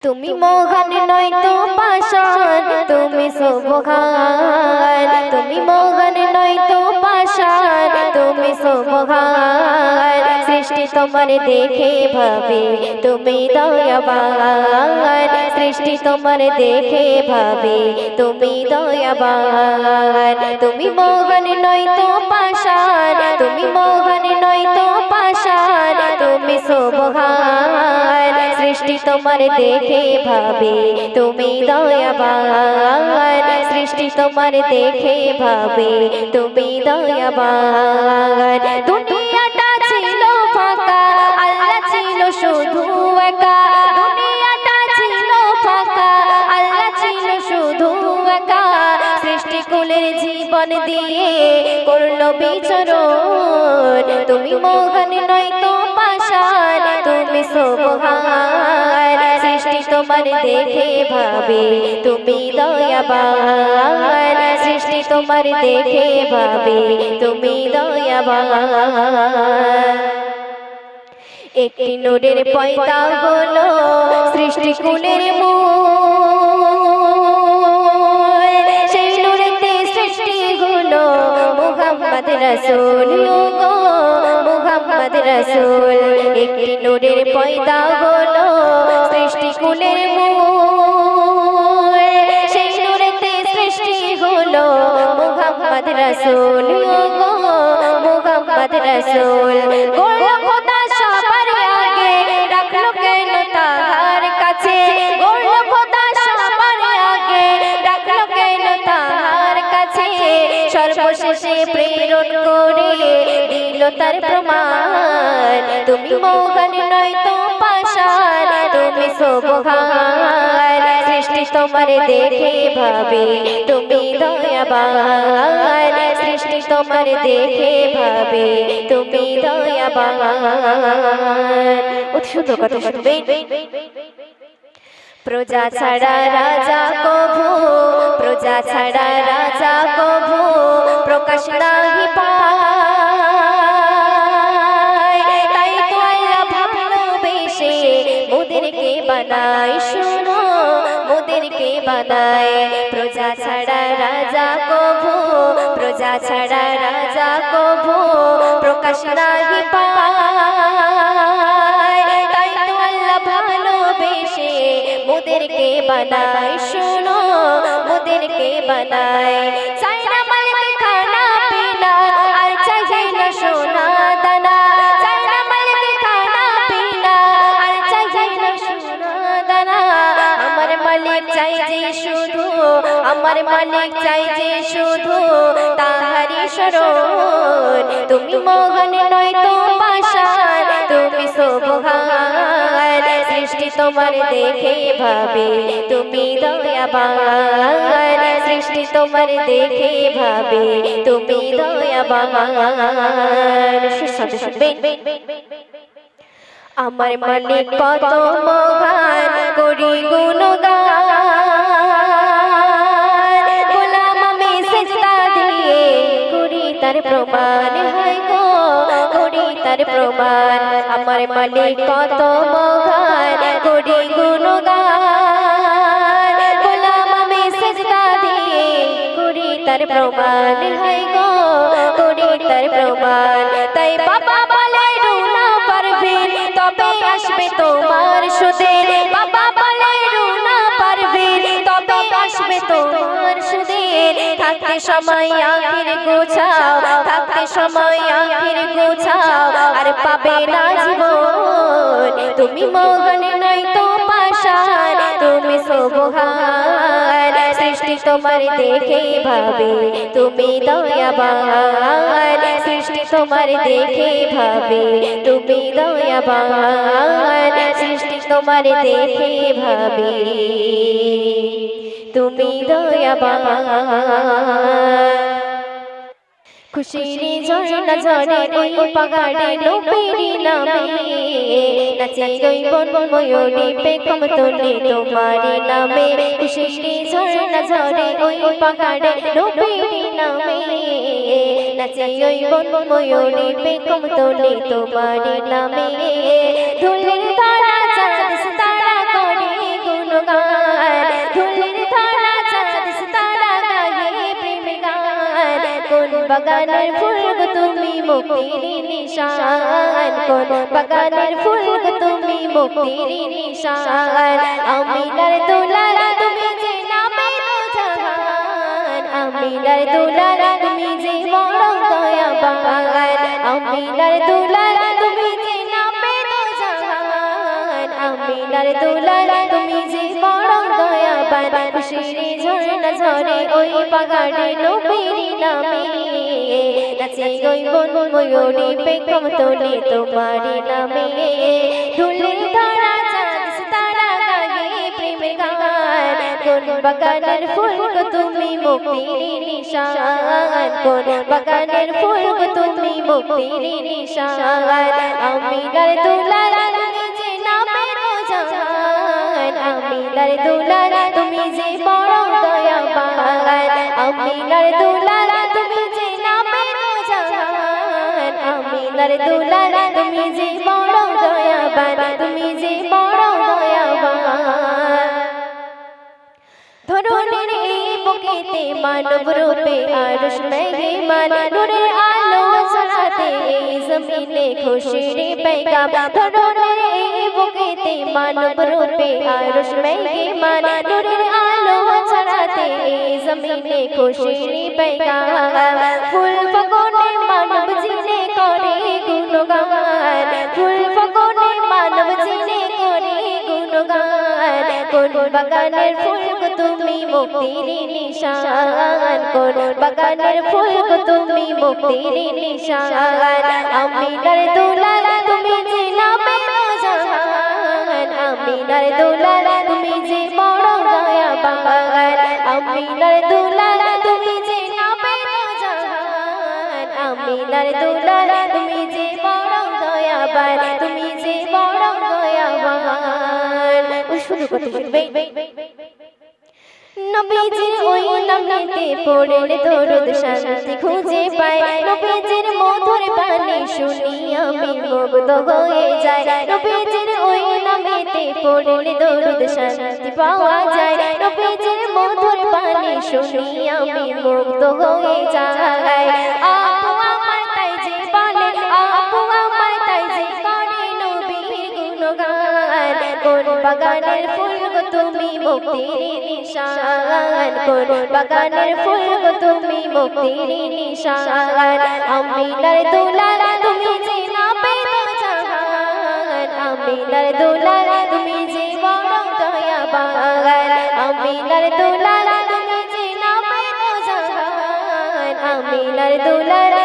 তুমি মোহন নয়তো পাষাণ, তুমি সোবহান। তুমি মোহন নয়তো পাষাণ, তুমি সোবহান। সৃষ্টি তোমার দেখে ভাবে তুমি দয়াবান। সৃষ্টি তোমার দেখে ভাবে তুমি দয়াবান। তুমি মোহন নয়তো পাষাণ, তুমি মোহন নয়তো পাষাণ, তুমি সোবহান। সৃষ্টি তোমার দেখে ভাবে তুমি দয়াবান। সৃষ্টি তোমার দেখে ভাবে তুমি দয়াবান। দুনিয়াটা ছিল ফাঁকা, আল্লাহ ছিল শুধু একা। দুনিয়াটা ছিল ফাঁকা, আল্লাহ ছিল শুধু একা। সৃষ্টি কুলের জীবন দিয়ে করলো বিচরণ। তুমি মোহন নয়তো পাষাণ, তুমি সোবহান। সৃষ্টি তোমার দেখে ভাবে তুমি দয়াবান। সৃষ্টি তোমার দেখে ভাবে তুমি দয়াবান। একটি নূরের পয়দা হলো সৃষ্টি কুলের মূল। সেই নূরেতে সৃষ্টি হলো মুহাম্মদ রাসূল গো, মুহাম্মদ রাসূল। একটি নূরের পয়দা হলো সৃষ্টি কুলের মূল। সেই নূরেতে সৃষ্টি হলো মুহাম্মদ রাসূল গো, মুহাম্মদ রাসূল। গোড়া খোদা সবার আগে রাখলো কেন তাহার কাছে? গোড়া খোদা সবার আগে রাখলো কেন তাহার কাছে? সর্বশেষে প্রেরণ করে দিল তার প্রমাণ। তুমি মোহন নয়তো পাষাণ, তুমি সোবহান। সৃষ্টি তোমার দেখে ভাবে তুমি দয়াবান। সৃষ্টি তোমার দেখে ভাবে তুমি দয়াবান। অতি সুন্দর কথা শুনবেন। প্রজা ছাড়া রাজা কভু, প্রজা ছাড়া রাজা কভু প্রকাশ নাহি পায়। তাই তো আল্লাহ ভালোবেসে মোদেরকে বানায়, শোনো মোদেরকে বানায়। প্রজা ছাড়া রাজা কভু, প্রজা ছাড়া রাজা কভু প্রকাশ নাহি পায়। তাই তো আল্লাহ ভালোবেসে মোদেরকে বানায়, শোনো মোদেরকে বানায়। চাই না মালিক খানা পিনা, আর চাই না সোনা দানা। চাই না মালিক খানা পিনা, আর চাই না সোনা দানা। আমার মালিক চাই যে শুধু, আমার মালিক চাই যে শুধু তাহারি শরণ। তুমি মোহন নয়তো পাষাণ, তুমি সোবহান। সৃষ্টি তোমার দেখে ভাবে তুমি দয়াবান। সৃষ্টি তোমার দেখে ভাবে তুমি দয়াবান। সুস্বাদু শুনবেন। আমার মালিক কত মহান, করি গুণগান। গোলাম আমি সিজদা দিয়ে করি তার প্রমাণ, হয় গো করি তার প্রমাণ। আমার মালিক কত মহান, করি গুণগান। গোলাম আমি সিজদা দিয়ে করি তার প্রমাণ, হয় গো করি তার প্রমাণ। তাই বাবা বলে রুনা পারভীন, তবে আসবে তোমার সুদিন। বাবা বলে রুনা পারভীন, তবে আসবে তোমার সুদিন। থাকতে সময় আখির গোছাও, থাকতে সময় আখির গোছাও, আর পাবে না জীবন। তুমি মোহন নয়তো পাষাণ, তুমি সোবহান। সৃষ্টি তোমার দেখে ভাবে তুমি দয়াবান। সৃষ্টি তোমার দেখে ভাবে তুমি দয়াবান। সৃষ্টি তোমার দেখে ভাবে তুমি দয়াবান। খুশির ঝর্ণা ঝরে ওই পাহাড়ে নবীর নামে, নাচে ওই বন ময়ূরী পেখম তোলে তোমার নামে। খুশির ঝর্ণা ঝরে ওই পাহাড়ে নবীর নামে, নাচে ওই বন ময়ূরী পেখম তোলে তোমার নামে। ধুলের ধারা চাঁদ সিতারা করে বাগানের ফুল গো তুমি মুক্তির নিশান, কোন বাগানের ফুল গো তুমি মুক্তির নিশান। আমিনার দুলাল তুমি যে নামে দো জাহান, আমিনার দুলাল তুমি যে বড় দয়াবান, আমিনার দুলাল তুমি যে নামে দো জাহান, আমিনার দুলাল তুমি যে বড় দয়াবান। খুশির ঝর্ণা ঝরে ওই পাহাড়ে নবীর নামে, নাচে ওই বন ময়ূরী পেখম তোলে তোমারি নামে। ধুলির ধরা চাঁদ সিতারা গায়ে প্রেমের গান, কোন বাগানের ফুল গো তুমি মুক্তির নিশান, কোন বাগানের ফুল গো তুমি মুক্তির নিশান। আমিনার দুলাল তুমি যে নামে দো জাহান, আমিনার দুলাল তুমি যে বড় দয়াবান, আমিনার দুলাল তুমি যে নামে দো জাহান, আমিনার দুলাল তুমি যে বড় দয়াবান, তুমি যে বড় দয়াবান। ধরনের এই বুকেতে মানব রূপে আরশ মেহমান, নূরের আলো ছড়াতে এই জমিনে খুশির পেগাম। ধরনের এই বুকেতে মানব রূপে আরশ মেহমান, নূরের আলো ছড়াতে এই জমিনে খুশির পেগাম। ফুল ফগনে মানব জিনে করে গুণগান, ফুল ফগনে মানব জিনে করে গুণগান। কোন বাগানের ফুল গো তুমি মুক্তির নিশান, কোন বাগানের ফুল গো তুমি মুক্তির নিশান। আমিনার দুলাল তুমি যে নামে দো জাহান, আমিনার দুলাল তুমি যে বড় দয়াবান, আমিনার দুলাল তুমি যে নামে দো জাহান, আমিনার দুলাল তুমি যে বড় দয়াবান, তুমি যে বড় দয়াবান। শুরু করতে শুনবে নবীজির ওই নামেতে পড়লে দরুদ শান্তি খুঁজে পাই, নবীজির মধুর বাণী শুনি আমি মুগ্ধ হয়ে যাই। নবীজির ওই নামেতে পড়লে দরুদ শান্তি পাওয়া যায়, নবীজির মধুর বাণী শুনি আমি মুগ্ধ হয়ে যাই। আপু আমার তাই যে বলে, আপু আমার তাই যে করে নবীর গুণগান। কোন বাগানের ফুল গো তুমি মুক্তির নিশান, কোন বাগানের ফুল গো তুমি মুক্তির নিশান। আমিনার দুলাল তুমি যে নামে দো জাহান, আমিনার দুলাল তুমি যে বড় দয়াবান, আমিনার দুলাল তুমি যে নামে দো জাহান, আমিনার দুলাল